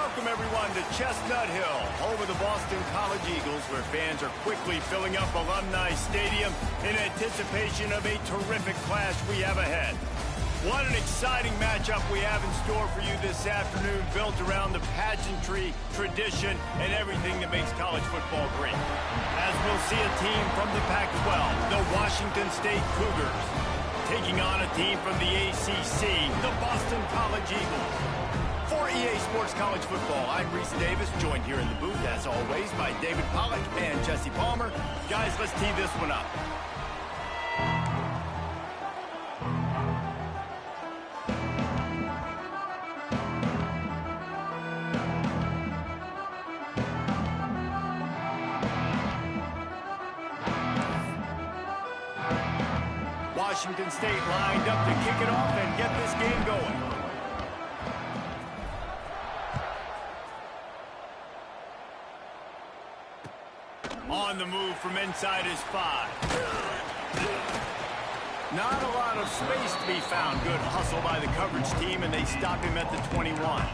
Welcome, everyone, to Chestnut Hill, home of the Boston College Eagles, where fans are quickly filling up Alumni Stadium in anticipation of a terrific clash we have ahead. What an exciting matchup we have in store for you this afternoon, built around the pageantry, tradition, and everything that makes college football great. As we'll see a team from the Pac-12, the Washington State Cougars, taking on a team from the ACC, the Boston College Eagles. For EA Sports College Football, I'm Reese Davis, joined here in the booth, as always, by David Pollack and Jesse Palmer. Guys, let's tee this one up. Washington State lined up to kick it off and get this game going. On the move from inside his 5. Not a lot of space to be found. Good hustle by the coverage team, and they stop him at the 21.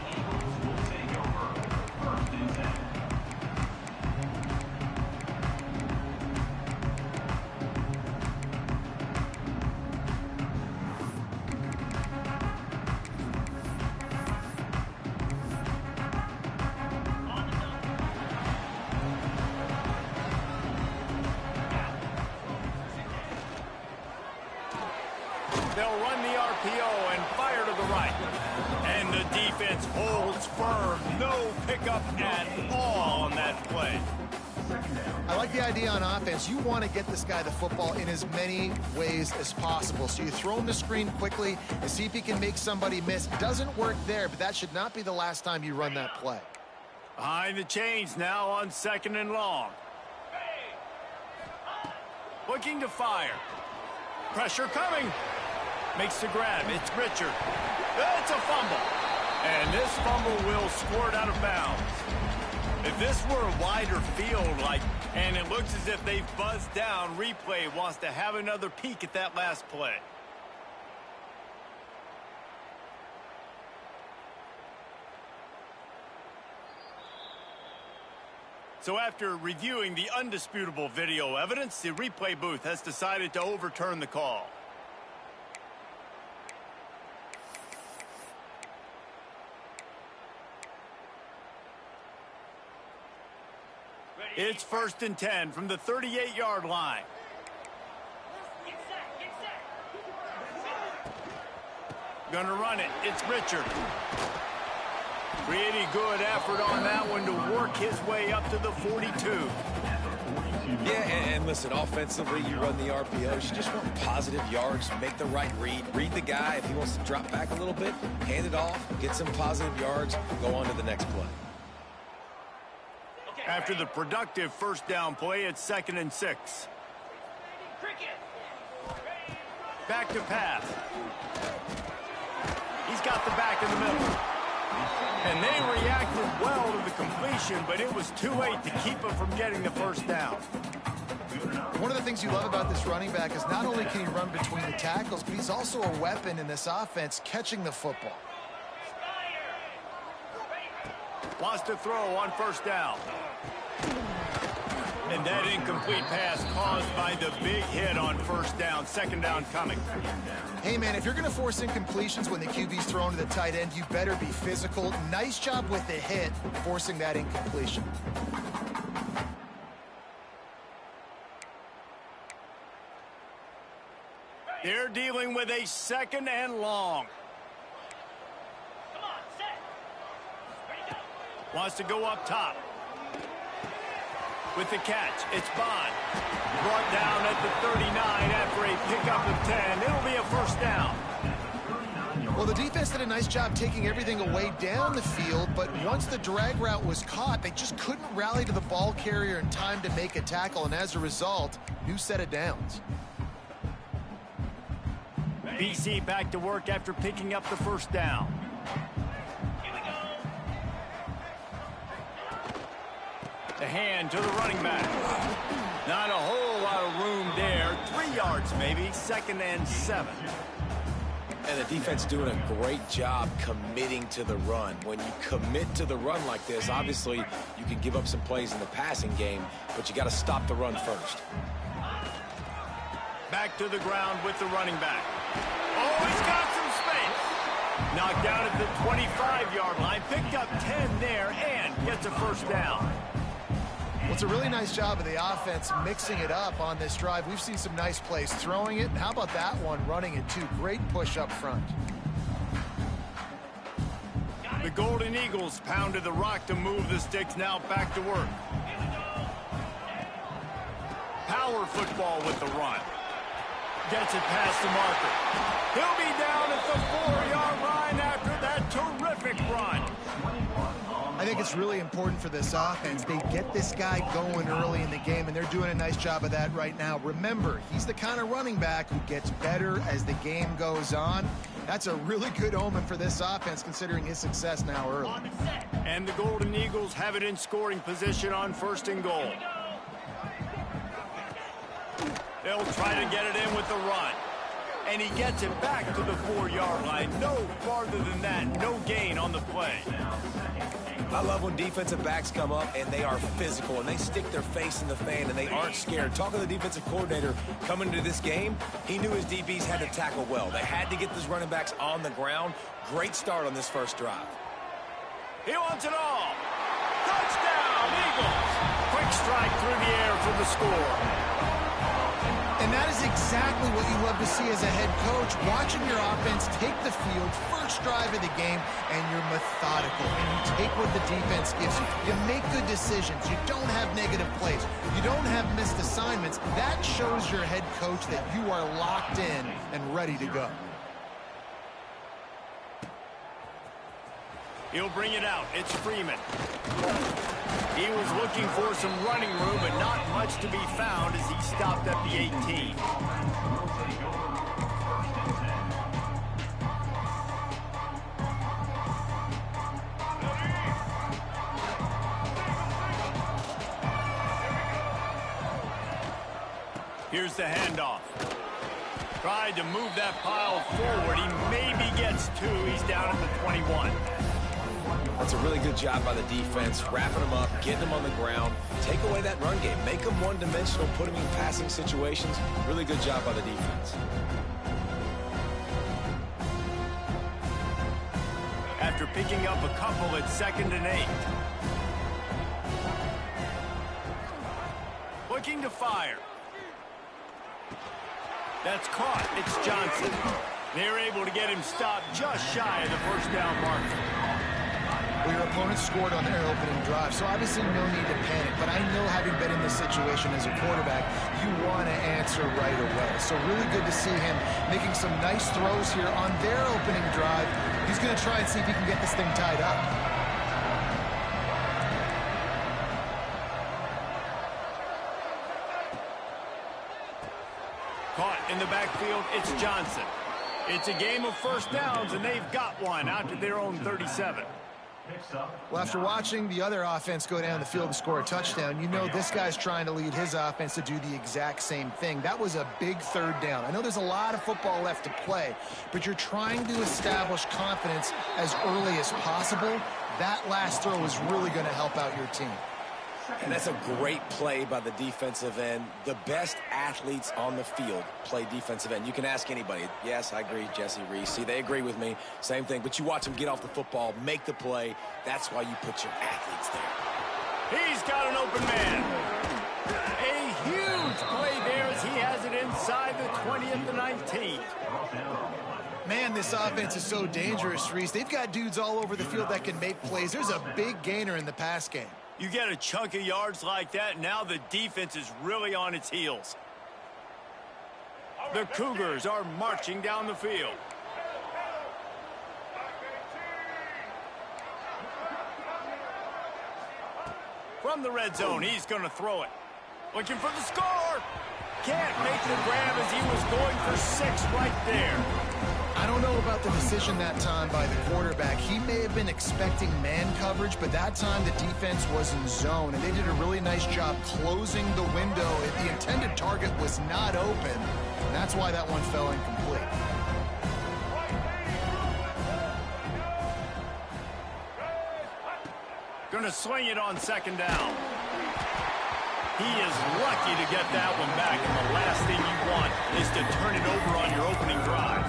They'll run the RPO and fire to the right. And the defense holds firm. No pickup at all on that play. I like the idea on offense. You want to get this guy the football in as many ways as possible. So you throw him the screen quickly and see if he can make somebody miss. Doesn't work there, but that should not be the last time you run that play. Behind the chains now on 2nd and long. Looking to fire. Pressure coming. Makes the grab. It's Richard. It's a fumble. And this fumble will squirt out of bounds. If this were a wider field, and it looks as if they've buzzed down, replay wants to have another peek at that last play. So after reviewing the undisputable video evidence, the replay booth has decided to overturn the call. It's 1st and 10 from the 38-yard line. Gonna run it. It's Richard. Pretty good effort on that one to work his way up to the 42. Yeah, and listen, offensively, you run the RPOs. You just want positive yards, make the right read. Read the guy. If he wants to drop back a little bit, hand it off, get some positive yards, go on to the next play. After the productive first down play, it's 2nd and 6. Back to pass. He's got the back in the middle. And they reacted well to the completion, but it was too late to keep him from getting the first down. One of the things you love about this running back is not only can he run between the tackles, but he's also a weapon in this offense, catching the football. Wants to throw on 1st down. And that incomplete pass caused by the big hit on 1st down. 2nd down coming. Hey, man, if you're going to force incompletions when the QB's thrown to the tight end, you better be physical. Nice job with the hit, forcing that incompletion. They're dealing with a 2nd and long. Wants to go up top. With the catch, it's Bond. Brought down at the 39 after a pickup of 10. It'll be a 1st down. Well, the defense did a nice job taking everything away down the field, but once the drag route was caught, they just couldn't rally to the ball carrier in time to make a tackle, and as a result, new set of downs. BC back to work after picking up the 1st down. The hand to the running back. Not a whole lot of room there. 3 yards maybe. 2nd and 7. And the defense doing a great job committing to the run. When you commit to the run like this, obviously you can give up some plays in the passing game, but you got to stop the run first. Back to the ground with the running back. Oh, he's got some space. Knocked down at the 25-yard line. Picked up 10 there and gets a first down. Well, it's a really nice job of the offense mixing it up on this drive. We've seen some nice plays throwing it. And how about that one running it too? Great push up front. The Golden Eagles pounded the rock to move the sticks. Now back to work. Power football with the run. Gets it past the marker. He'll be down at the 4-yard line after that terrific run. I think it's really important for this offense. They get this guy going early in the game, and they're doing a nice job of that right now. Remember, he's the kind of running back who gets better as the game goes on. That's a really good omen for this offense, considering his success now early. And the Golden Eagles have it in scoring position on 1st and goal. They'll try to get it in with the run. And he gets it back to the 4-yard line. No farther than that. No gain on the play. I love when defensive backs come up and they are physical and they stick their face in the fan and they aren't scared. Talking to the defensive coordinator coming into this game, he knew his DBs had to tackle well. They had to get those running backs on the ground. Great start on this first drive. He wants it all. Touchdown, Eagles. Quick strike through the air for the score. And that is exactly what you love to see as a head coach, watching your offense take the field, first drive of the game, and you're methodical. And you take what the defense gives you. You make good decisions. You don't have negative plays. You don't have missed assignments. That shows your head coach that you are locked in and ready to go. He'll bring it out. It's Freeman. He was looking for some running room, but not much to be found as he stopped at the 18. Here's the handoff. Tried to move that pile forward. He maybe gets 2. He's down at the 21. That's a really good job by the defense, wrapping them up, getting them on the ground, take away that run game, make them one-dimensional, put them in passing situations. Really good job by the defense. After picking up a couple at 2nd and 8. Looking to fire. That's caught. It's Johnson. They're able to get him stopped just shy of the first down marker. Well, your opponent scored on their opening drive, so obviously no need to panic. But I know, having been in this situation as a quarterback, you want to answer right away. So really good to see him making some nice throws here on their opening drive. He's going to try and see if he can get this thing tied up. Caught in the backfield, it's Johnson. It's a game of first downs, and they've got one out to their own 37. Well, after watching the other offense go down the field and score a touchdown, you know this guy's trying to lead his offense to do the exact same thing. That was a big 3rd down. I know there's a lot of football left to play, but you're trying to establish confidence as early as possible. That last throw is really going to help out your team. And that's a great play by the defensive end. The best athletes on the field play defensive end. You can ask anybody. Yes, I agree, Jesse Reese. See, they agree with me. Same thing. But you watch them get off the football, make the play. That's why you put your athletes there. He's got an open man. A huge play there as he has it inside the 20 at the 19. Man, this offense is so dangerous, Reese. They've got dudes all over the field that can make plays. There's a big gainer in the pass game. You get a chunk of yards like that, now the defense is really on its heels. The Cougars are marching down the field. From the red zone, he's going to throw it. Looking for the score. Can't make the grab as he was going for 6 right there. I don't know about the decision that time by the quarterback. He may have been expecting man coverage, but that time the defense was in zone, and they did a really nice job closing the window. The intended target was not open, and that's why that one fell incomplete. Gonna sling it on second down. He is lucky to get that one back, and the last thing you want is to turn it over on your opening drive.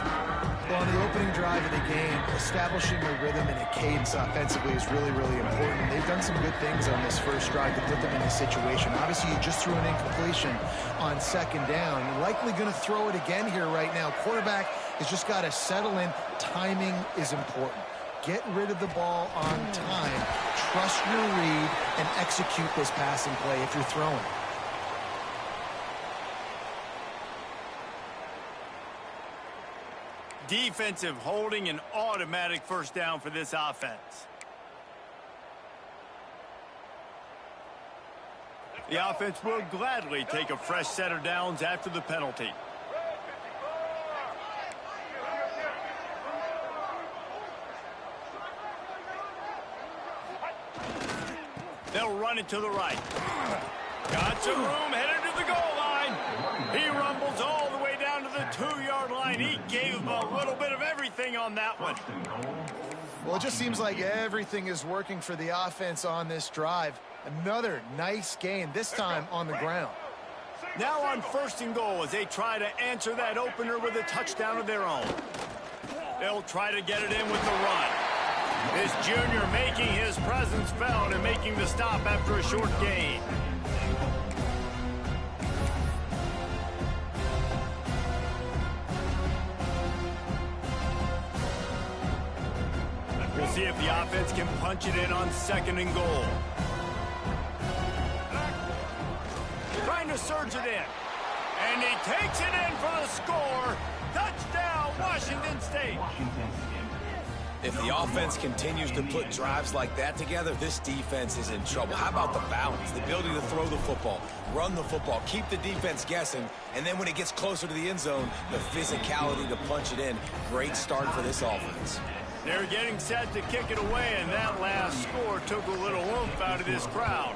Well, on the opening drive of the game, establishing a rhythm and a cadence offensively is really, really important. They've done some good things on this first drive to put them in this situation. Obviously, you just threw an incompletion on second down. You're likely going to throw it again here right now. Quarterback has just got to settle in. Timing is important. Get rid of the ball on time. Trust your read and execute this passing play if you're throwing. Defensive holding, an automatic first down for this offense. The offense will gladly take a fresh set of downs after the penalty. They'll run it to the right. Got some room, headed to the goal line. He rumbles all the way down to the 2-yard line. He gave him a little bit of everything on that one. Well, it just seems like everything is working for the offense on this drive. Another nice gain, this time on the ground. Now on 1st and goal as they try to answer that opener with a touchdown of their own. They'll try to get it in with the run. This junior making his presence felt and making the stop after a short gain. We'll see if the offense can punch it in on 2nd and goal. Trying to surge it in. And he takes it in for the score. Touchdown, Washington State. If the offense continues to put drives like that together, this defense is in trouble. How about the balance, the ability to throw the football, run the football, keep the defense guessing, and then when it gets closer to the end zone, the physicality to punch it in. Great start for this offense. They're getting set to kick it away, and that last score took a little oomph out of this crowd.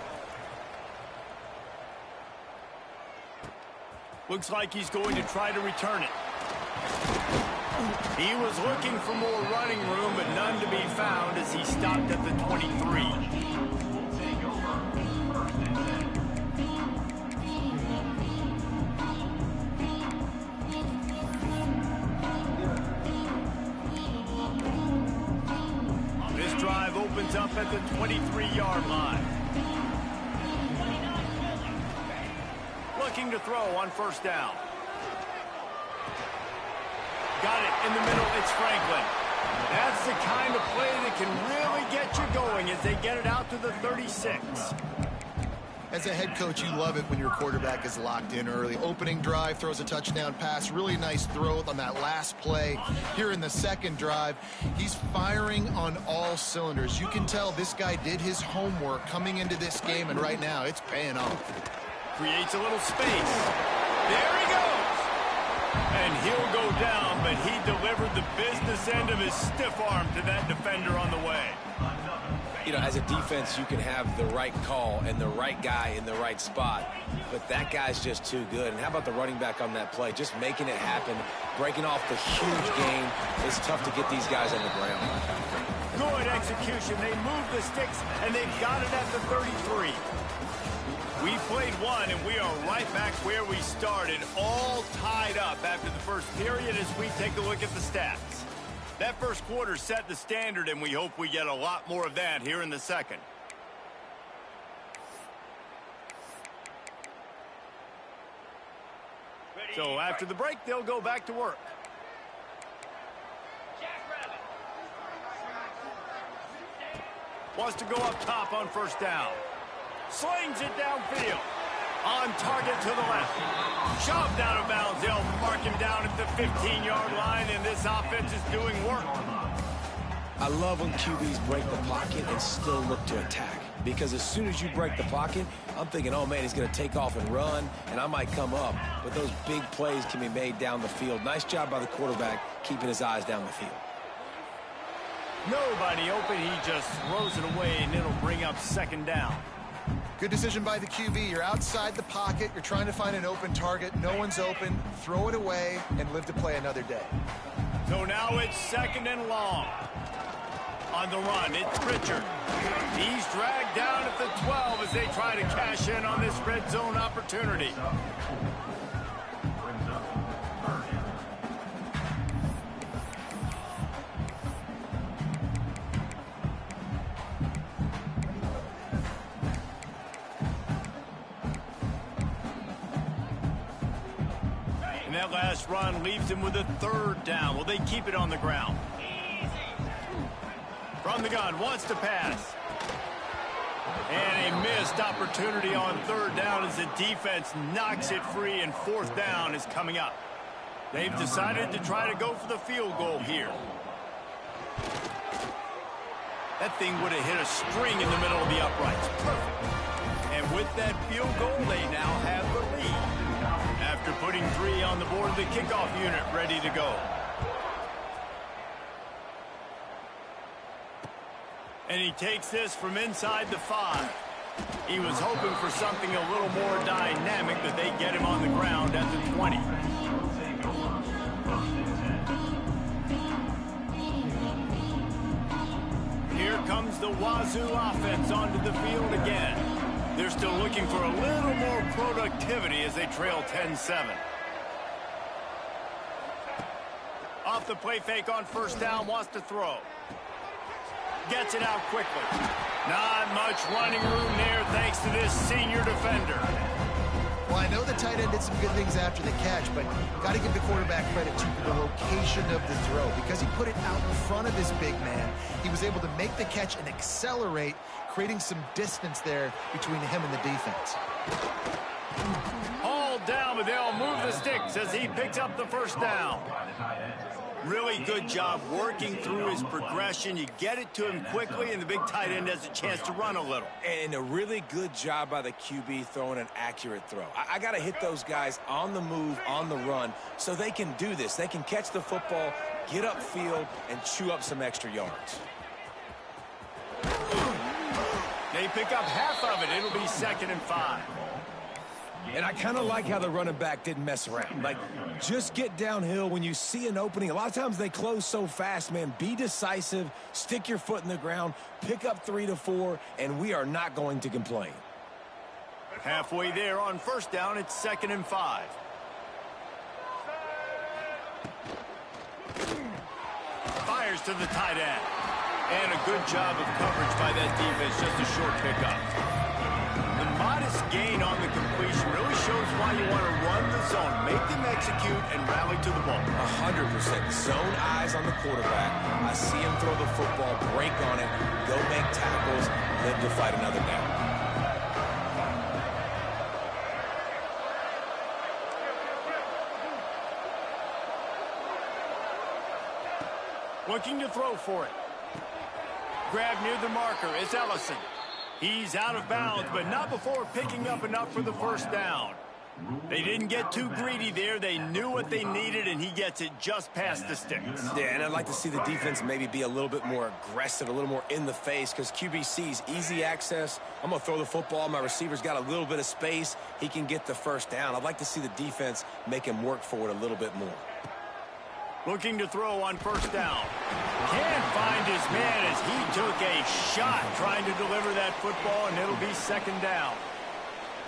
Looks like he's going to try to return it. He was looking for more running room, but none to be found as he stopped at the 23. This drive opens up at the 23-yard line. Looking to throw on 1st down. Got it in the middle, it's Franklin. That's the kind of play that can really get you going as they get it out to the 36. As a head coach, you love it when your quarterback is locked in early. Opening drive, throws a touchdown pass, really nice throw on that last play. Here in the 2nd drive, he's firing on all cylinders. You can tell this guy did his homework coming into this game, and right now it's paying off. Creates a little space. There he goes. And he'll go down, but he delivered the business end of his stiff arm to that defender on the way. You know, as a defense, you can have the right call and the right guy in the right spot, but that guy's just too good. And how about the running back on that play? Just making it happen, breaking off the huge gain. It's tough to get these guys on the ground. Good execution. They moved the sticks, and they've got it at the 33. We played one, and we are right back where we started, all tied up after the first period as we take a look at the stats. That first quarter set the standard, and we hope we get a lot more of that here in the 2nd. So after the break, they'll go back to work. Wants to go up top on 1st down. Slings it downfield. On target to the left. Shoved out of bounds. They'll mark him down at the 15-yard line, and this offense is doing work. I love when QBs break the pocket and still look to attack. Because as soon as you break the pocket, I'm thinking, oh, man, he's going to take off and run, and I might come up. But those big plays can be made down the field. Nice job by the quarterback keeping his eyes down the field. Nobody open. He just throws it away, and it'll bring up 2nd down. Good decision by the QB. You're outside the pocket. You're trying to find an open target. No one's open. Throw it away and live to play another day. So now it's 2nd and long. On the run, it's Richard. He's dragged down at the 12 as they try to cash in on this red zone opportunity. And that last run leaves him with a 3rd down. Will they keep it on the ground? From the gun, wants to pass. And a missed opportunity on 3rd down as the defense knocks it free, and 4th down is coming up. They've decided to try to go for the field goal here. That thing would have hit a string in the middle of the uprights. Perfect. And with that field goal, they now have the lead. After putting 3 on the board, the kickoff unit ready to go. And he takes this from inside the 5. He was hoping for something a little more dynamic, but they get him on the ground at the 20. Here comes the Wazoo offense onto the field again. They're still looking for a little more productivity as they trail 10-7. Off the play fake on 1st down, wants to throw. Gets it out quickly. Not much running room there thanks to this senior defender. Well, I know the tight end did some good things after the catch, but got to give the quarterback credit to the location of the throw. Because he put it out in front of his big man, he was able to make the catch and accelerate, creating some distance there between him and the defense. Hauled down, but they'll move the sticks as he picks up the 1st down. Really good job working through his progression. You get it to him quickly, and the big tight end has a chance to run a little. And a really good job by the QB throwing an accurate throw. I got to hit those guys on the move, on the run, so they can do this. They can catch the football, get upfield, and chew up some extra yards. They pick up half of it. It'll be 2nd and 5. And I kind of like how the running back didn't mess around. Like, just get downhill when you see an opening. A lot of times they close so fast, man. Be decisive, stick your foot in the ground, pick up 3 to 4, and we are not going to complain. Halfway there on 1st down, it's 2nd and 5. Fires to the tight end. And a good job of coverage by that defense, just a short pickup. The modest gain on the completion really shows why you want to run the zone, make them execute, and rally to the ball. 100%. Zone eyes on the quarterback. I see him throw the football, break on it, go make tackles, live to fight another down. Looking to throw for it. Grab near the marker is Ellison. He's out of bounds, but not before picking up enough for the 1st down. They didn't get too greedy there. They knew what they needed, and he gets it just past the sticks. Yeah, and I'd like to see the defense maybe be a little bit more aggressive, a little more in the face, because QBC's easy access. I'm going to throw the football. My receiver's got a little bit of space. He can get the 1st down. I'd like to see the defense make him work for it a little bit more. Looking to throw on 1st down. Can't find his man as he took a shot trying to deliver that football, and it'll be 2nd down.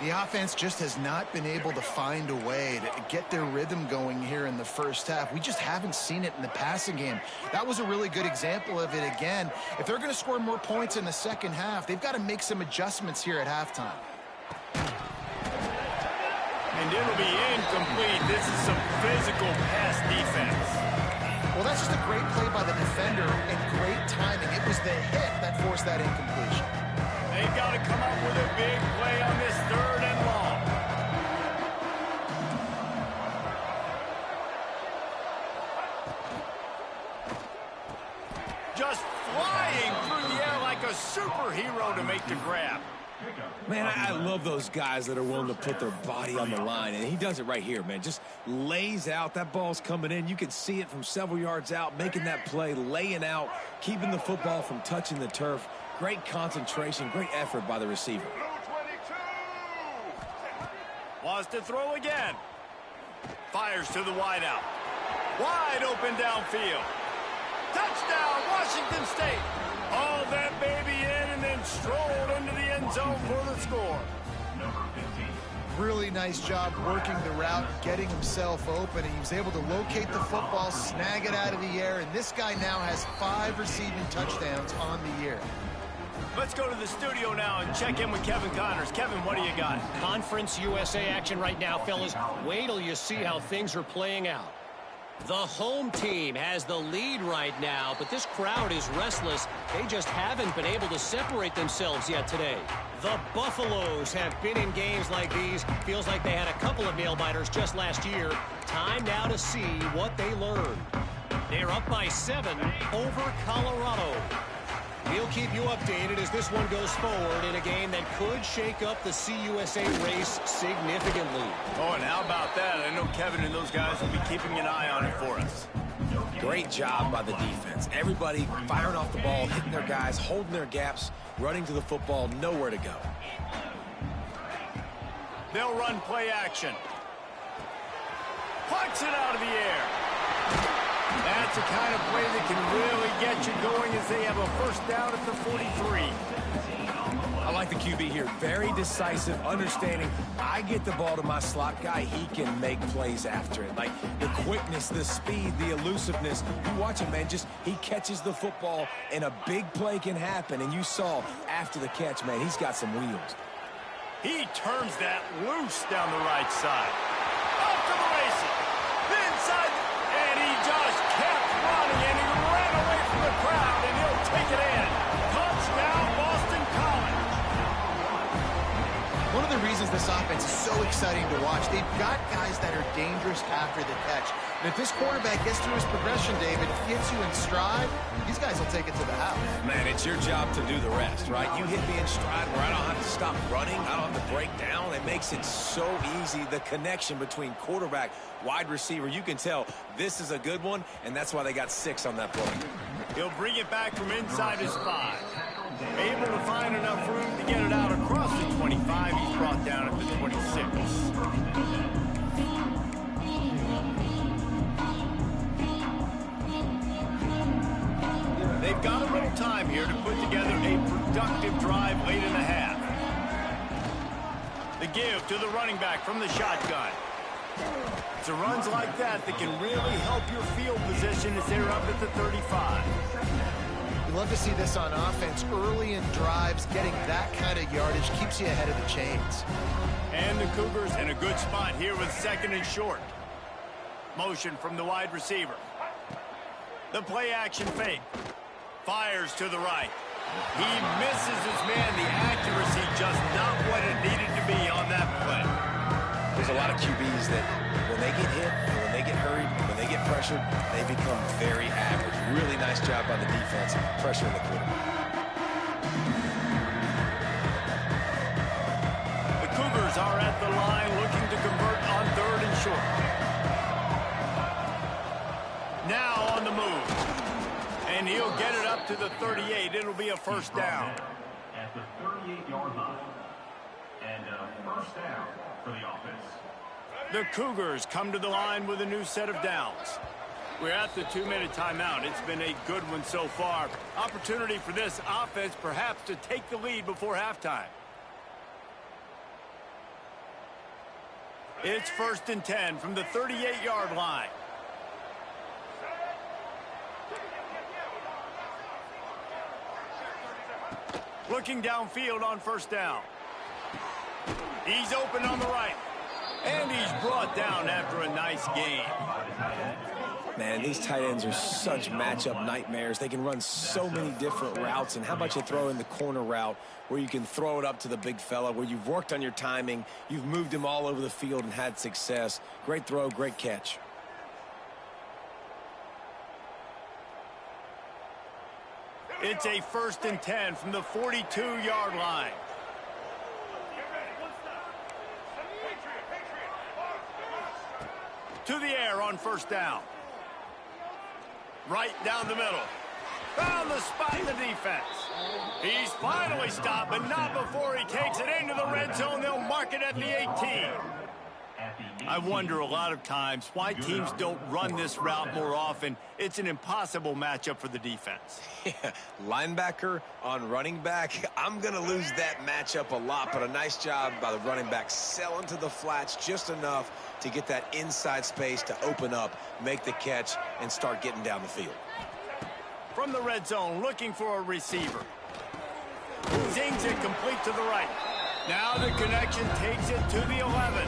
The offense just has not been able to find a way to get their rhythm going here in the 1st half. We just haven't seen it in the passing game. That was a really good example of it again. If they're going to score more points in the 2nd half, they've got to make some adjustments here at halftime. And it'll be incomplete. This is some physical pass defense. Well, that's just a great play by the defender and great timing. It was the hit that forced that incompletion. They've got to come up with a big play on this 3rd and long. Just flying through the air like a superhero to make the grab. Man, I love those guys that are willing to put their body on the line, and he does it right here, man. Just lays out. That ball's coming in. You can see it from several yards out, making that play, laying out, keeping the football from touching the turf. Great concentration, great effort by the receiver. Wants to throw again. Fires to the wideout. Wide open downfield. Touchdown, Washington State. Hauled that baby in and then strolled into the end zone for the score. Really nice job working the route, getting himself open, and he was able to locate the football, snag it out of the air, and this guy now has 5 receiving touchdowns on the year. Let's go to the studio now and check in with Kevin Connors. Kevin, what do you got? Conference USA action right now, fellas. Wait till you see how things are playing out. The home team has the lead right now, but this crowd is restless. They just haven't been able to separate themselves yet today. The Buffaloes have been in games like these. Feels like they had a couple of nail-biters just last year. Time now to see what they learned. They're up by 7 over Colorado. We'll keep you updated as this one goes forward in a game that could shake up the CUSA race significantly. Oh, and how about that? I know Kevin and those guys will be keeping an eye on it for us. Great job by the defense. Everybody firing off the ball, hitting their guys, holding their gaps, running to the football, nowhere to go. They'll run play action. Plucks it out of the air. That's the kind of play that can really get you going as they have a first down at the 43. I like the QB here. Very decisive, understanding. I get the ball to my slot guy. He can make plays after it. Like the quickness, the speed, the elusiveness. You watch him, man. Just he catches the football and a big play can happen. And you saw after the catch, man, he's got some wheels. He turns that loose down the right side. Off to the races. The inside. And he just kept running, and he ran away from the crowd, and he'll take it in. Touchdown, Boston College. One of the reasons this offense is so exciting to watch, they've got guys that are dangerous after the catch. And if this quarterback gets through his progression, David, gets you in stride, these guys will take it to the house. Man, it's your job to do the rest, right? You hit me in stride where I don't have to stop running. I don't have to break down. It makes it so easy, the connection between quarterback, wide receiver. You can tell this is a good one, and that's why they got 6 on that play. He'll bring it back from inside his 5. Able to find enough room to get it out across the 25. He's brought down at the 26. They've got a little time here to put together a productive drive late in the half. The give to the running back from the shotgun. It's runs like that that can really help your field position as they're up at the 35. You love to see this on offense. Early in drives, getting that kind of yardage keeps you ahead of the chains. And the Cougars in a good spot here with 2nd and short. Motion from the wide receiver. The play action fake. Fires to the right. He misses his man. The accuracy just not what it needed to be on that play. There's a lot of QBs that when they get hit, when they get hurried, when they get pressured, they become very average. Really nice job by the defense, pressuring the quarterback. The Cougars are at the line looking to convert on 3rd and short. Now on the move. And he'll get it up to the 38. It'll be a first down. At the 38-yard line. And first down for the offense. The Cougars come to the line with a new set of downs. We're at the 2-minute timeout. It's been a good one so far. Opportunity for this offense perhaps to take the lead before halftime. It's 1st and 10 from the 38-yard line. Looking downfield on first down. He's open on the right. And he's brought down after a nice gain. Man, these tight ends are such matchup nightmares. They can run so many different routes. And how about you throw in the corner route where you can throw it up to the big fella, where you've worked on your timing, you've moved him all over the field and had success. Great throw, great catch. It's a 1st and 10 from the 42-yard line. To the air on first down. Right down the middle. Found the spot in the defense. He's finally stopped, but not before he takes it into the red zone. They'll mark it at the 18. At the I wonder a lot of times why teams don't run this route more often. It's an impossible matchup for the defense. Yeah, linebacker on running back. I'm going to lose that matchup a lot, but a nice job by the running back selling to the flats just enough to get that inside space to open up, make the catch, and start getting down the field. From the red zone, looking for a receiver. Zings it complete to the right. Now the connection takes it to the 11.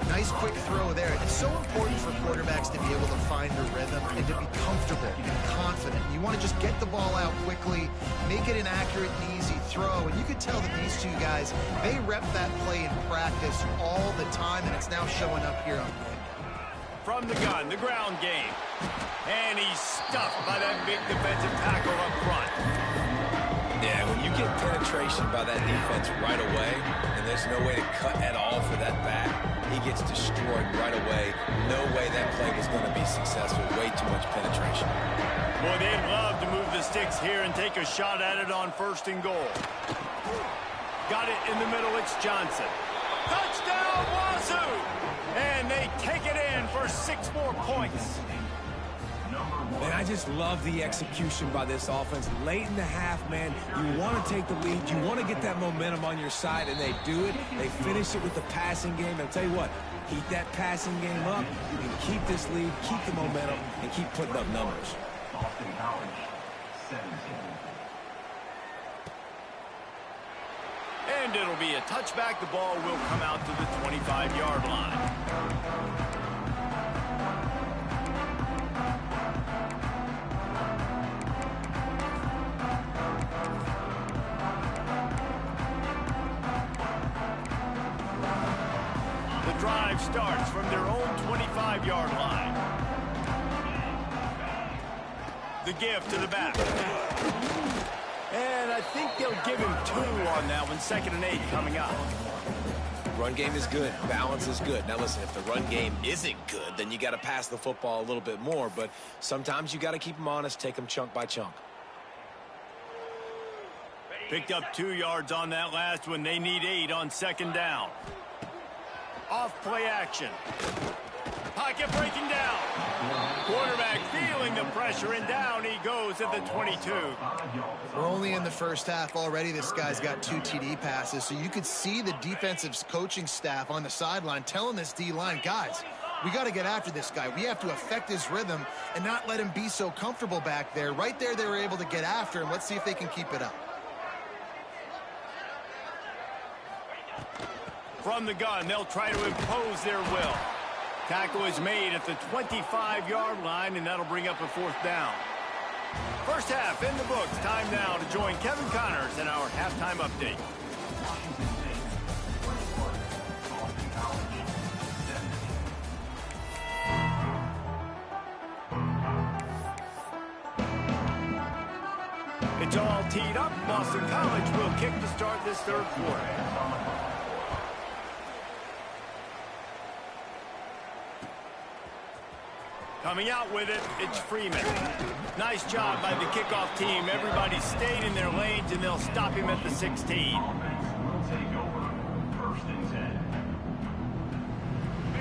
Nice quick throw there. It's so important for quarterbacks to be able to find a rhythm and to be comfortable and confident. You want to just get the ball out quickly, make it an accurate and easy throw. And you could tell that these two guys, they rep that play in practice all the time, and it's now showing up here on game. From the gun, the ground game. And he's stuffed by that big defensive tackle up front. Yeah, when you get penetration by that defense right away, and there's no way to cut at all for that back, he gets destroyed right away. No way that play was going to be successful. Way too much penetration. Boy, they'd love to move the sticks here and take a shot at it on 1st and goal. Got it in the middle. It's Johnson. Touchdown, Wazoo! And they take it in for 6 more points. Man, I just love the execution by this offense. Late in the half, man, you want to take the lead. You want to get that momentum on your side, and they do it. They finish it with the passing game. I'll tell you what, keep that passing game up. You can keep this lead, keep the momentum, and keep putting up numbers. Boston College, 17. And it'll be a touchback. The ball will come out to the 25-yard line. The drive starts from their own 25-yard line. The give to the back. And I think they'll give him 2 on that one. 2nd and 8 coming up. Run game is good. Balance is good. Now, listen, if the run game isn't good, then you got to pass the football a little bit more. But sometimes you got to keep them honest, take them chunk by chunk. Picked up 2 yards on that last one. They need 8 on 2nd down. Off play action. Pocket breaking down. Quarterback feeling the pressure, and down he goes at the 22. We're only in the first half already. This guy's got 2 TD passes, so you could see the defensive coaching staff on the sideline telling this D-line, guys, we got to get after this guy. We have to affect his rhythm and not let him be so comfortable back there. Right there, they were able to get after him. Let's see if they can keep it up. From the gun, they'll try to impose their will. Tackle is made at the 25-yard line, and that'll bring up a 4th down. First half in the books. Time now to join Kevin Connors in our halftime update. It's all teed up. Boston College will kick to start this 3rd quarter. Coming out with it, it's Freeman. Nice job by the kickoff team. Everybody stayed in their lanes, and they'll stop him at the 16. Will take over 1st and 10.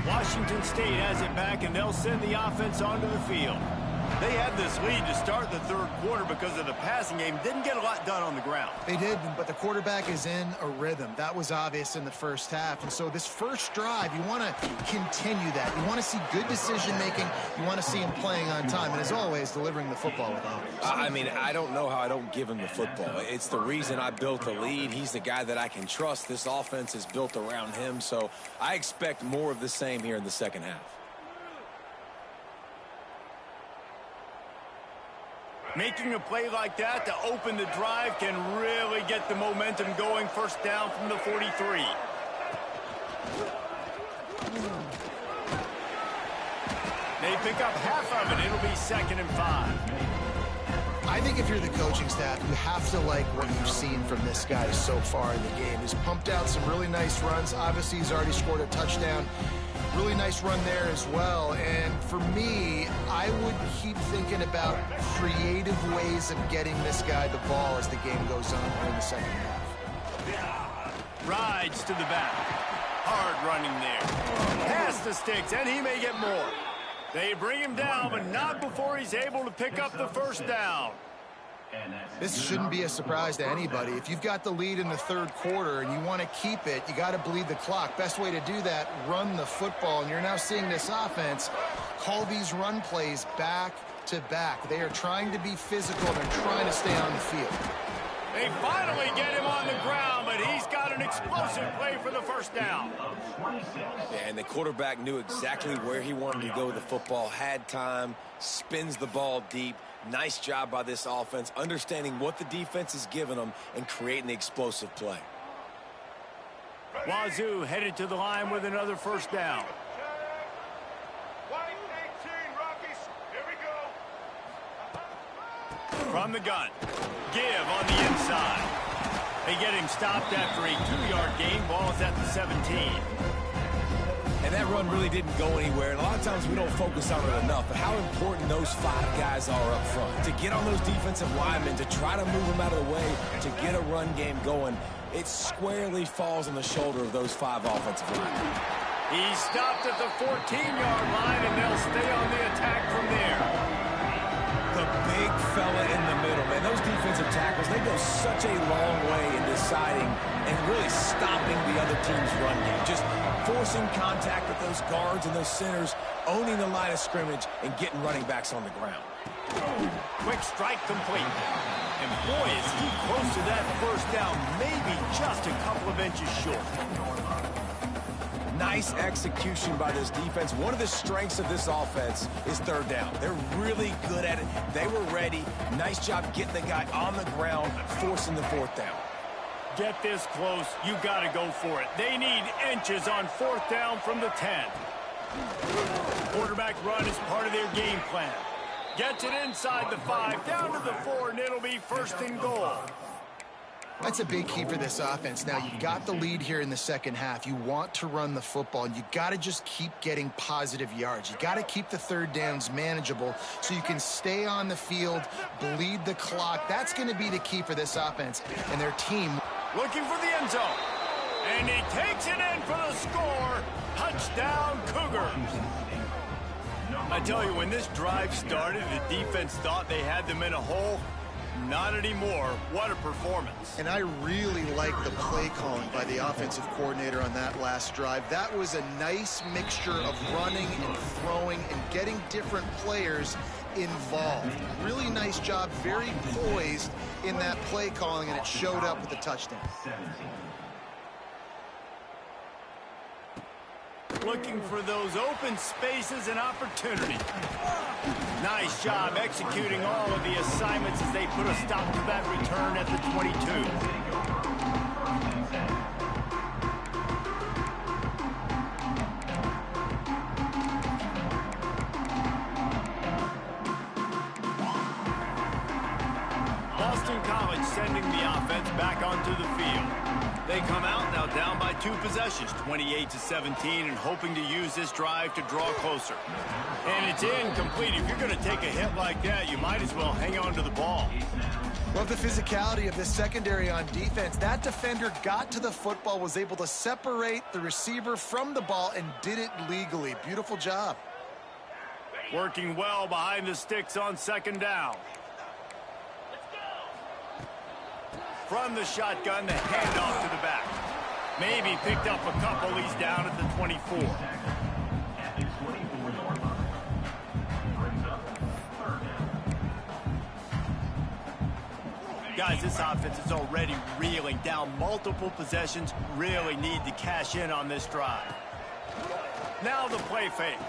Washington State has it back, and they'll send the offense onto the field. They had this lead to start the 3rd quarter because of the passing game. Didn't get a lot done on the ground. They did, but the quarterback is in a rhythm. That was obvious in the first half. And so this first drive, you want to continue that. You want to see good decision-making. You want to see him playing on time. And as always, delivering the football with honors. I mean, I don't know how I don't give him the football. It's the reason I built the lead. He's the guy that I can trust. This offense is built around him. So I expect more of the same here in the 2nd half. Making a play like that to open the drive can really get the momentum going. 1st down from the 43. They pick up half of it. It'll be 2nd and 5. I think if you're the coaching staff, you have to like what you've seen from this guy so far in the game. He's pumped out some really nice runs. Obviously, he's already scored a touchdown. Really nice run there as well. And for me, I would keep thinking about creative ways of getting this guy the ball as the game goes on in the 2nd half. Rides to the back. hard running there. Past the sticks, and he may get more. They bring him down, but not before he's able to pick up the first down. This shouldn't be a surprise to anybody. If you've got the lead in the third quarter and you want to keep it, you got to bleed the clock. Best way to do that, run the football. And you're now seeing this offense call these run plays back to back. They are trying to be physical. They're trying to stay on the field. They finally get him on the ground, but he's got an explosive play for the first down. Yeah, and the quarterback knew exactly where he wanted to go with the football, had time, spins the ball deep. Nice job by this offense, understanding what the defense is giving them and creating the explosive play. Wazoo headed to the line with another first down. From the gun. Give on the inside. They get him stopped after a 2-yard gain. Ball's at the 17. And that run really didn't go anywhere. And a lot of times we don't focus on it enough. But how important those 5 guys are up front. To get on those defensive linemen, to try to move them out of the way, to get a run game going, it squarely falls on the shoulder of those 5 offensive linemen. He's stopped at the 14-yard line, and they'll stay on the attack from there. The big fella in the middle, man. Those defensive tackles, they go such a long way in deciding and really stopping the other team's run game. Just forcing contact with those guards and those centers, owning the line of scrimmage, and getting running backs on the ground. Quick strike complete. And boy, is he close to that first down, maybe just a couple of inches short. Nice execution by this defense. One of the strengths of this offense is third down. They're really good at it. They were ready. Nice job getting the guy on the ground, forcing the fourth down. Get this close, you got to go for it. They need inches on fourth down from the 10. Quarterback run is part of their game plan. Gets it inside the 5, down to the 4, and it'll be first and goal. That's a big key for this offense. Now, you've got the lead here in the second half. You want to run the football, and you got to just keep getting positive yards. You got to keep the third downs manageable so you can stay on the field, bleed the clock. That's going to be the key for this offense and their team. Looking for the end zone. And he takes it in for the score. Touchdown, Cougars. I tell you, when this drive started, the defense thought they had them in a hole. Not anymore. What a performance. And I really like the play calling by the offensive coordinator on that last drive. That was a nice mixture of running and throwing and getting different players involved. Really nice job, very poised in that play calling, and it showed up with a touchdown. Looking for those open spaces and opportunity. Nice job executing all of the assignments as they put a stop to that return at the 22. Boston College sending the offense back onto the field. They come out now down by 2 possessions, 28-17, and hoping to use this drive to draw closer. And it's incomplete. If you're going to take a hit like that, you might as well hang on to the ball. Love the physicality of this secondary on defense. That defender got to the football, was able to separate the receiver from the ball, and did it legally. Beautiful job. Working well behind the sticks on second down. From the shotgun, the handoff to the back. Maybe picked up a couple. He's down at the 24. Guys, this offense is already reeling down multiple possessions. Really need to cash in on this drive. Now the play fake.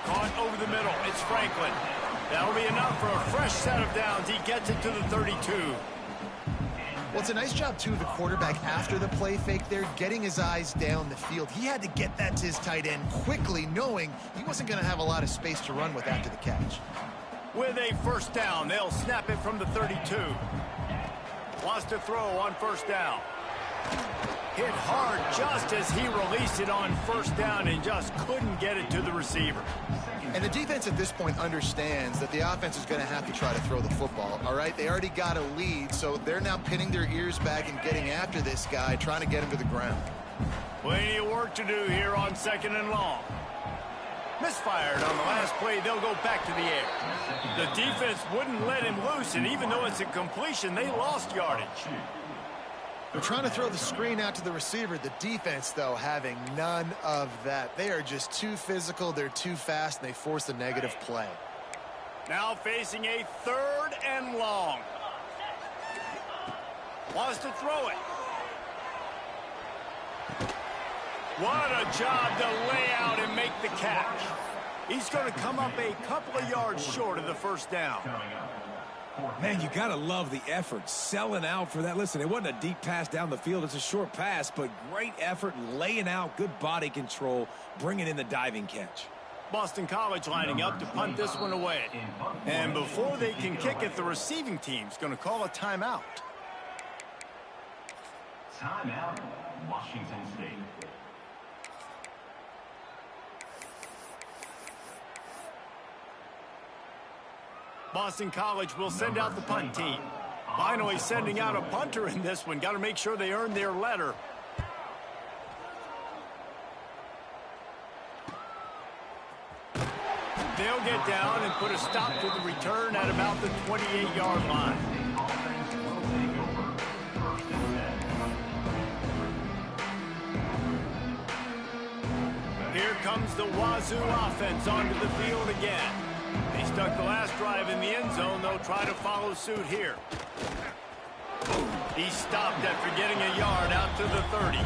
Caught over the middle. It's Franklin. That'll be enough for a fresh set of downs. He gets it to the 32. Well, it's a nice job, too, the quarterback after the play fake there, getting his eyes down the field. He had to get that to his tight end quickly, knowing he wasn't going to have a lot of space to run with after the catch. With a first down, they'll snap it from the 32. Wants to throw on first down. Hit hard just as he released it on first down and just couldn't get it to the receiver. And the defense at this point understands that the offense is going to have to try to throw the football, all right? They already got a lead, so they're now pinning their ears back and getting after this guy, trying to get him to the ground. Plenty of work to do here on 2nd and long. Misfired on the last play. They'll go back to the air. The defense wouldn't let him loose, and even though it's a completion, they lost yardage. They're trying to throw the screen out to the receiver. The defense, though, having none of that. They are just too physical. They're too fast, and they force a negative play. Now facing a 3rd and long. Wants to throw it. What a job to lay out and make the catch. He's going to come up a couple of yards short of the 1st down. Man, you got to love the effort, selling out for that. Listen, it wasn't a deep pass down the field. It's a short pass, but great effort, laying out, good body control, bringing in the diving catch. Boston College lining up to punt this one away. And before they can kick it, the receiving team's going to call a timeout. Timeout, Washington State. Boston College will send out the punt team. Finally sending out a punter in this one. Got to make sure they earn their letter. They'll get down and put a stop to the return at about the 28-yard line. Here comes the Wazoo offense onto the field again. They stuck the last drive in the end zone. They'll try to follow suit here. He stopped after getting a yard out to the 30.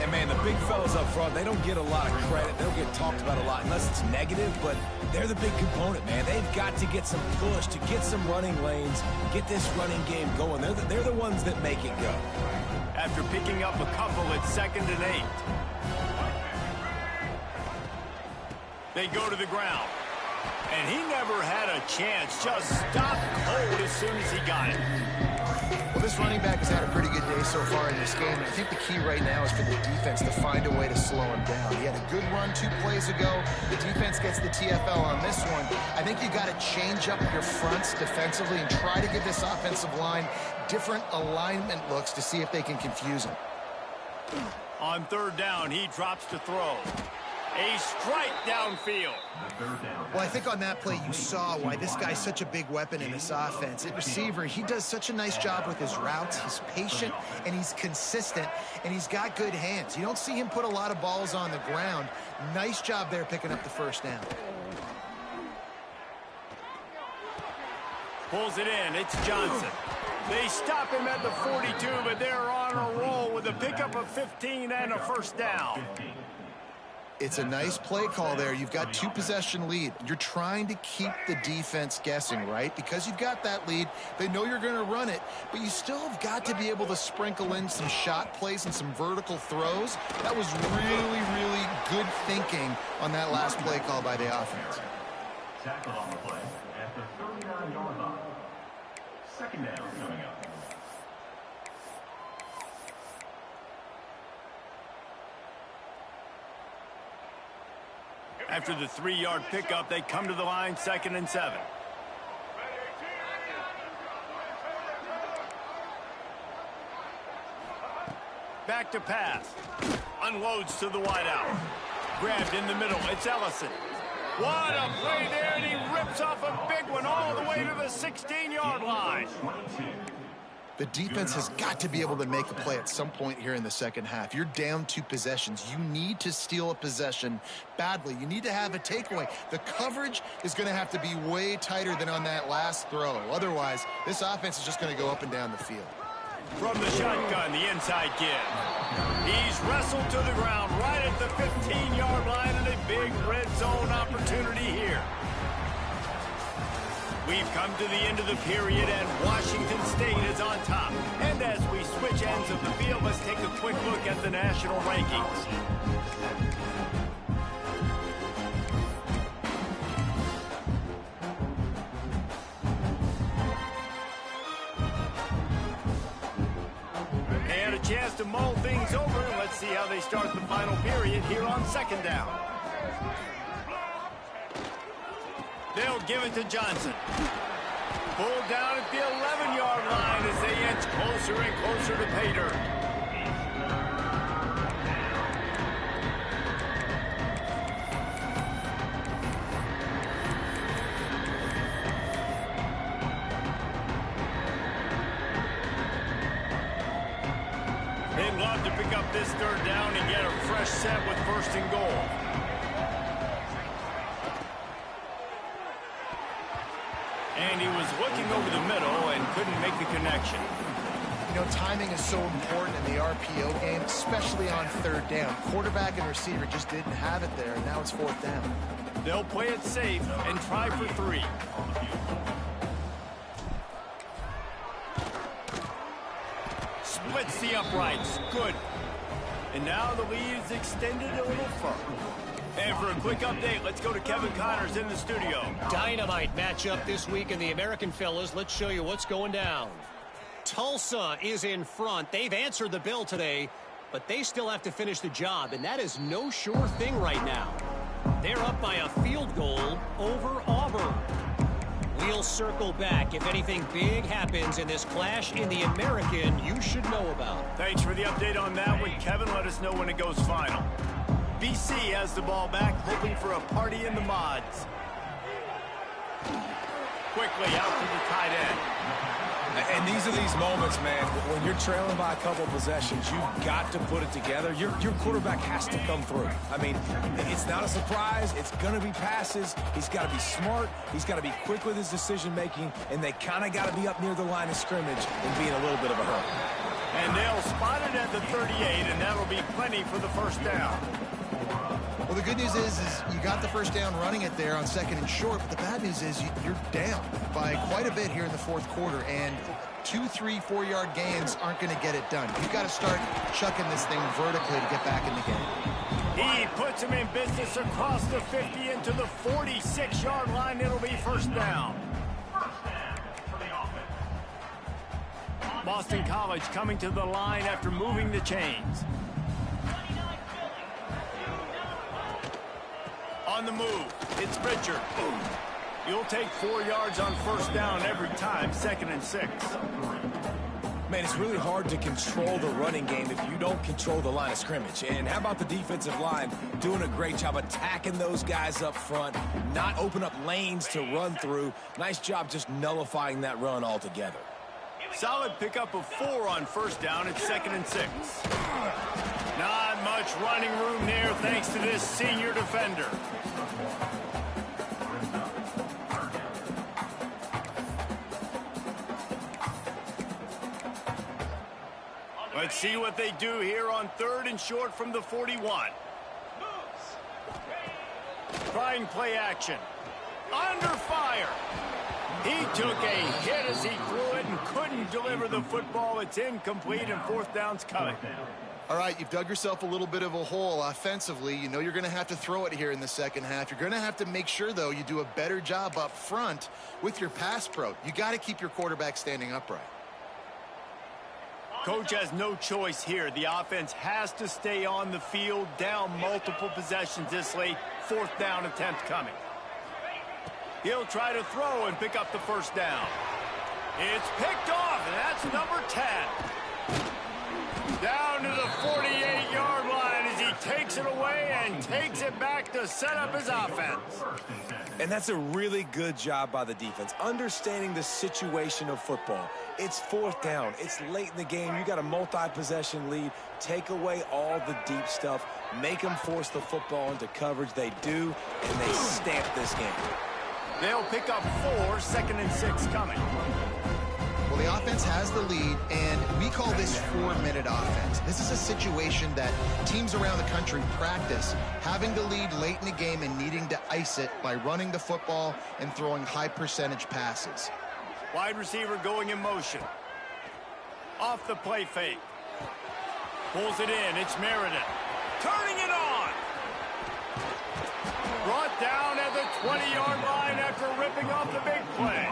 And, man, the big fellas up front, they don't get a lot of credit. They don't get talked about a lot unless it's negative, but they're the big component, man. They've got to get some push, to get some running lanes, get this running game going. They're the ones that make it go. After picking up a couple, it's 2nd and 8. They go to the ground. And he never had a chance. Just stopped cold as soon as he got it. Well, this running back has had a pretty good day so far in this game. And I think the key right now is for the defense to find a way to slow him down. He had a good run 2 plays ago. The defense gets the TFL on this one. I think you got to change up your fronts defensively and try to give this offensive line different alignment looks to see if they can confuse him. On 3rd down, he drops to throw. A strike downfield. Well, I think on that play you saw why this guy's such a big weapon in this offense. At receiver, he does such a nice job with his routes. He's patient, and he's consistent, and he's got good hands. You don't see him put a lot of balls on the ground. Nice job there picking up the 1st down. Pulls it in. It's Johnson. They stop him at the 42, but they're on a roll with a pickup of 15 and a 1st down. It's a nice play call there. You've got 2-possession lead. You're trying to keep the defense guessing, right? Because you've got that lead. They know you're going to run it, but you still have got to be able to sprinkle in some shot plays and some vertical throws. That was really, really good thinking on that last play call by the offense. Tackled on the play at the 39-yard line. 2nd down coming up. After the 3-yard pickup, they come to the line, 2nd and 7. Back to pass. Unloads to the wideout. Grabbed in the middle. It's Ellison. What a play there, and he rips off a big one all the way to the 16-yard line. The defense has got to be able to make a play at some point here in the 2nd half. You're down 2 possessions. You need to steal a possession badly. You need to have a takeaway. The coverage is going to have to be way tighter than on that last throw. Otherwise, this offense is just going to go up and down the field. From the shotgun, the inside give. He's wrestled to the ground right at the 15-yard line, and a big red zone opportunity here. We've come to the end of the period, and Washington State is on top. And as we switch ends of the field, let's take a quick look at the national rankings. And a chance to mull things over. Let's see how they start the final period here on 2nd down. They'll give it to Johnson. Pulled down at the 11-yard line as they inch closer and closer to pay dirt. love to pick up this third down and get a fresh set with first and goal. And he was looking over the middle and couldn't make the connection. You know, timing is so important in the RPO game, especially on third down. Quarterback and receiver just didn't have it there, and now it's fourth down. They'll play it safe and try for 3. Splits the uprights. Good. And now the lead is extended a little further. And for a quick update, let's go to Kevin Connors in the studio. Dynamite matchup this week in the American fellas. Let's show you what's going down. Tulsa is in front. They've answered the bell today, but they still have to finish the job, and that is no sure thing right now. They're up by a field goal over Auburn. We'll circle back if anything big happens in this clash in the American you should know about. Thanks for the update on that one, Kevin. Let us know when it goes final. BC has the ball back, hoping for a party in the mods. Quickly out to the tight end. And these are these moments, man, when you're trailing by a couple possessions, you've got to put it together. Your quarterback has to come through. I mean, it's not a surprise. It's going to be passes. He's got to be smart. He's got to be quick with his decision-making, and they kind of got to be up near the line of scrimmage and be in a little bit of a hurry. And they'll spot it at the 38, and that'll be plenty for the first down. Well, the good news is you got the first down running it there on second and short, but the bad news is you're down by quite a bit here in the fourth quarter, and 2, 3, 4-yard gains aren't going to get it done. You've got to start chucking this thing vertically to get back in the game. He puts him in business across the 50 into the 46-yard line. It'll be first down. Boston College coming to the line after moving the chains. On the move, it's Richard. You'll take 4 yards on first down every time, 2nd and 6. Man, it's really hard to control the running game if you don't control the line of scrimmage. And how about the defensive line doing a great job attacking those guys up front, not open up lanes to run through. Nice job just nullifying that run altogether. Solid pickup of 4 on first down. It's 2nd and 6. Not much running room there thanks to this senior defender. Let's see what they do here on 3rd and short from the 41. Trying play action. Under fire. He took a hit as he threw it and couldn't deliver the football. It's incomplete, and 4th down's coming. All right, you've dug yourself a little bit of a hole offensively. You know you're going to have to throw it here in the second half. You're going to have to make sure, though, you do a better job up front with your pass pro. You got to keep your quarterback standing upright. Coach has no choice here. The offense has to stay on the field, down multiple possessions this late. 4th down attempt coming. He'll try to throw and pick up the first down. It's picked off, and that's number 10. Down to the 48-yard line as he takes it away and takes it back to set up his offense. And that's a really good job by the defense, understanding the situation of football. It's 4th down. It's late in the game. You got a multi-possession lead. Take away all the deep stuff. Make them force the football into coverage. They do, and they stamp this game. They'll pick up 4, 2nd and 6 coming. Well, the offense has the lead, and we call this 4-minute offense. This is a situation that teams around the country practice, having the lead late in the game and needing to ice it by running the football and throwing high-percentage passes. Wide receiver going in motion. Off the play fake. Pulls it in. It's Meredith. Turning it on. Brought down at the 20-yard line after ripping off the big play.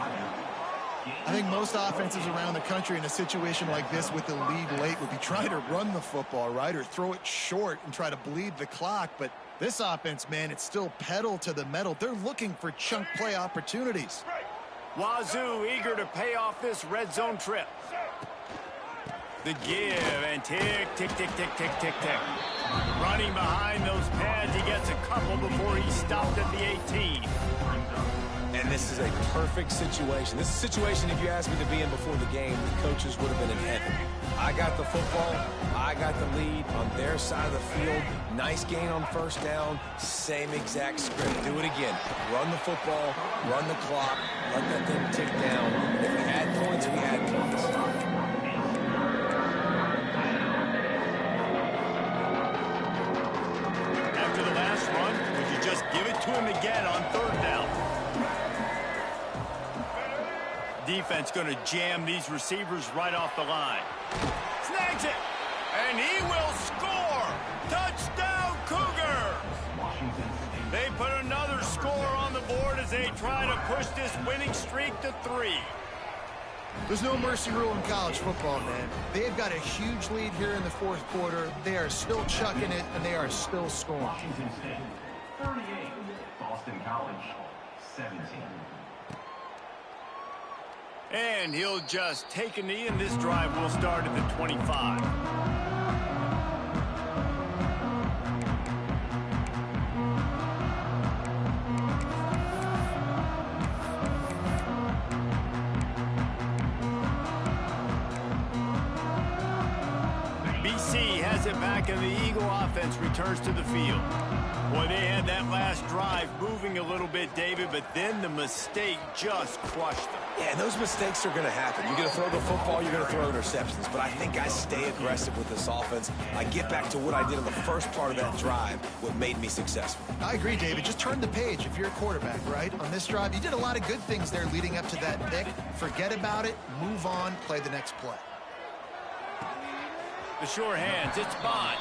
I think most offenses around the country in a situation like this with the lead late would be trying to run the football, right, or throw it short and try to bleed the clock. But this offense, man, it's still pedal to the metal. They're looking for chunk play opportunities. Wazoo eager to pay off this red zone trip. The give and tick, tick, tick, tick, tick, tick, tick. Running behind those pads, he gets a couple before he's stopped at the 18. And this is a perfect situation. This is a situation, if you asked me to be in before the game, the coaches would have been in heaven. I got the football. I got the lead on their side of the field. Nice gain on first down. Same exact script. Do it again. Run the football. Run the clock. Let that thing tick down. If we had points, we had points. After the last run, would you just give it to him again on third down? Defense going to jam these receivers right off the line. Snags it, and he will score. Touchdown, Cougars! They put another score on the board as they try to push this winning streak to 3. There's no mercy rule in college football, man. They've got a huge lead here in the fourth quarter. They are still chucking it, and they are still scoring. Washington State, 38. Boston College, 17. And he'll just take a knee, and this drive will start at the 25. BC has it back, and the Eagle offense returns to the field. Boy, they had that last drive moving a little bit, David, but then the mistake just crushed them. Yeah, and those mistakes are going to happen. You're going to throw the football, you're going to throw interceptions. But I think I stay aggressive with this offense. I get back to what I did in the first part of that drive, what made me successful. I agree, David. Just turn the page if you're a quarterback, right? On this drive, you did a lot of good things there leading up to that pick. Forget about it, move on, play the next play. The sure hands, it's Bond.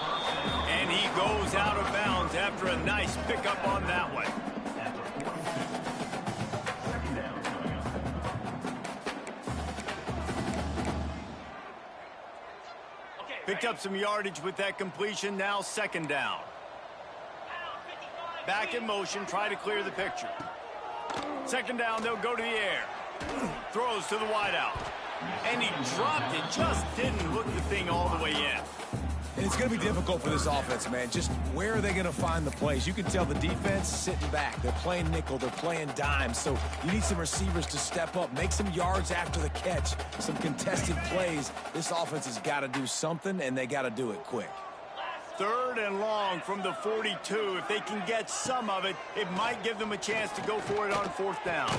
And he goes out of bounds after a nice pickup on that one. Picked up some yardage with that completion, now second down. Back in motion, try to clear the picture. Second down, they'll go to the air. Throws to the wideout. And he dropped it, just didn't hook the thing all the way in. And it's going to be difficult for this offense, man. Just where are they going to find the plays? You can tell the defense sitting back. They're playing nickel. They're playing dime. So you need some receivers to step up, make some yards after the catch, some contested plays. This offense has got to do something, and they got to do it quick. Third and long from the 42. If they can get some of it, it might give them a chance to go for it on fourth down.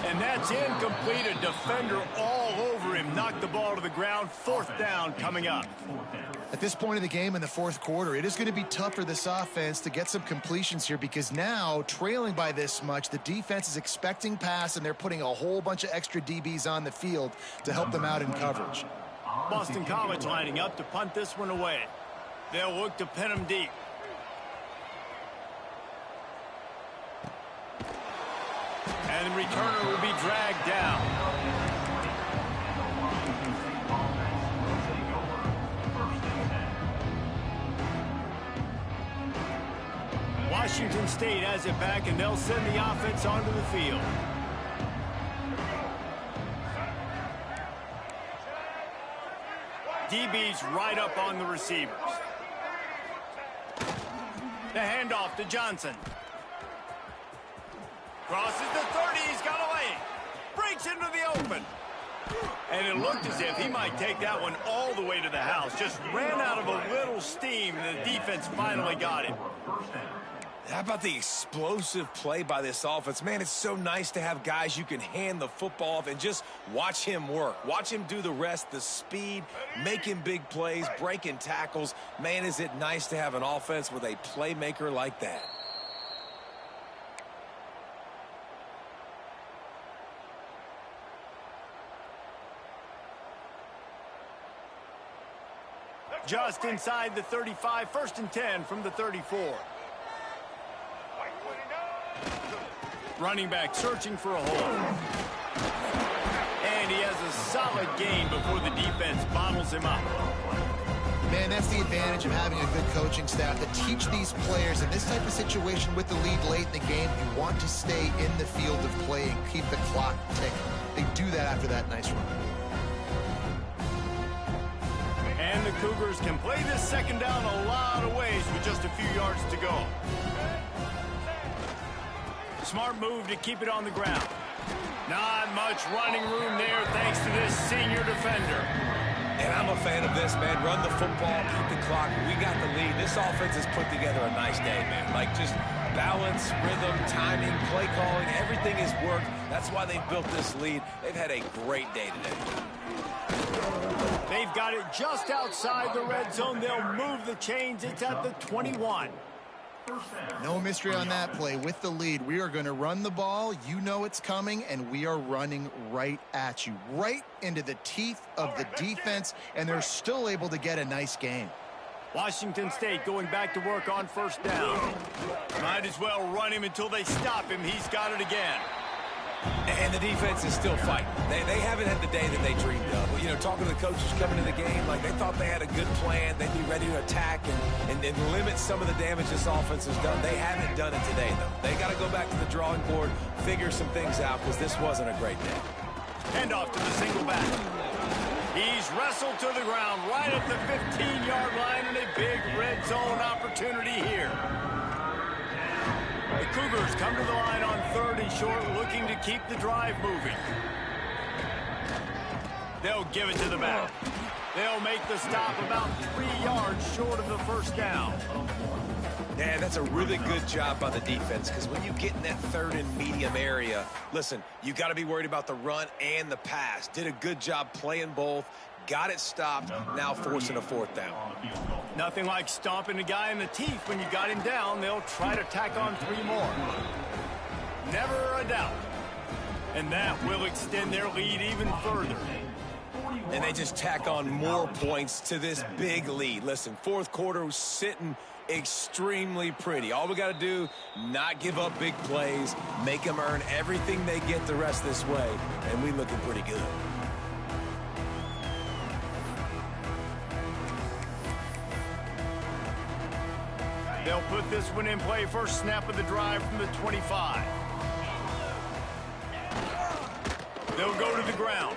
And that's incomplete. A defender all over him. Knocked the ball to the ground. Fourth down coming up. At this point of the game in the fourth quarter, it is going to be tough for this offense to get some completions here because now, trailing by this much, the defense is expecting pass, and they're putting a whole bunch of extra DBs on the field to help them out in coverage. Boston College lining up to punt this one away. They'll look to pin him deep. And the returner will be dragged down. Washington State has it back, and they'll send the offense onto the field. DB's right up on the receivers. The handoff to Johnson. Crosses the 30, he's got a lane. Breaks into the open. And it looked as if he might take that one all the way to the house. Just ran out of a little steam, and the defense finally got him. How about the explosive play by this offense? Man, it's so nice to have guys you can hand the football off and just watch him work. Watch him do the rest, the speed, making big plays, breaking tackles. Man, is it nice to have an offense with a playmaker like that. Just inside the 35, 1st and 10 from the 34. Running back searching for a hole. And he has a solid gain before the defense bottles him up. Man, that's the advantage of having a good coaching staff that teach these players in this type of situation with the lead late in the game. You want to stay in the field of play and keep the clock ticking. They do that after that nice run. And the Cougars can play this second down a lot of ways with just a few yards to go. Smart move to keep it on the ground. Not much running room there thanks to this senior defender. And I'm a fan of this, man. Run the football, keep the clock. We got the lead. This offense has put together a nice day, man. Like, just balance, rhythm, timing, play calling, everything has worked. That's why they've built this lead. They've had a great day today. They've got it just outside the red zone. They'll move the chains. It's at the 21. No mystery on that play. With the lead, we are going to run the ball. You know it's coming, and we are running right at you, right into the teeth of the defense, and they're still able to get a nice gain. Washington State going back to work on first down. Might as well run him until they stop him. He's got it again. And the defense is still fighting. They haven't had the day that they dreamed of. You know, talking to the coaches coming to the game, like they thought they had a good plan. They'd be ready to attack and limit some of the damage this offense has done. They haven't done it today, though. They got to go back to the drawing board, figure some things out, because this wasn't a great day. Hand off to the single back. He's wrestled to the ground right at the 15-yard line, and a big red zone opportunity here. The Cougars come to the line on 3rd and short, looking to keep the drive moving. They'll give it to the back. They'll make the stop about 3 yards short of the first down. Yeah, that's a really good job by the defense, because when you get in that 3rd and medium area, listen, you got to be worried about the run and the pass. Did a good job playing both. Got it stopped, now forcing a 4th down. Nothing like stomping a guy in the teeth when you got him down. They'll try to tack on 3 more. Never a doubt. And that will extend their lead even further. And they just tack on more points to this big lead. Listen, 4th quarter was sitting extremely pretty. All we got to do, not give up big plays, make them earn everything they get the rest this way, and we looking pretty good. They'll put this one in play. First snap of the drive from the 25. They'll go to the ground.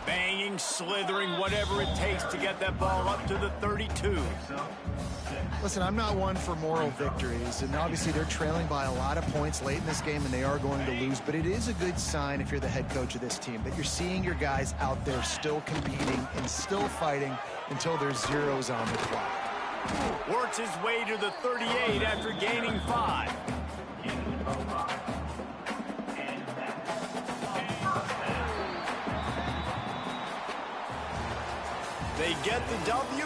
Banging, slithering, whatever it takes to get that ball up to the 32. Listen, I'm not one for moral victories, and obviously they're trailing by a lot of points late in this game, and they are going to lose, but it is a good sign if you're the head coach of this team that you're seeing your guys out there still competing and still fighting until there's zeros on the clock. Works his way to the 38 after gaining 5. They get the W.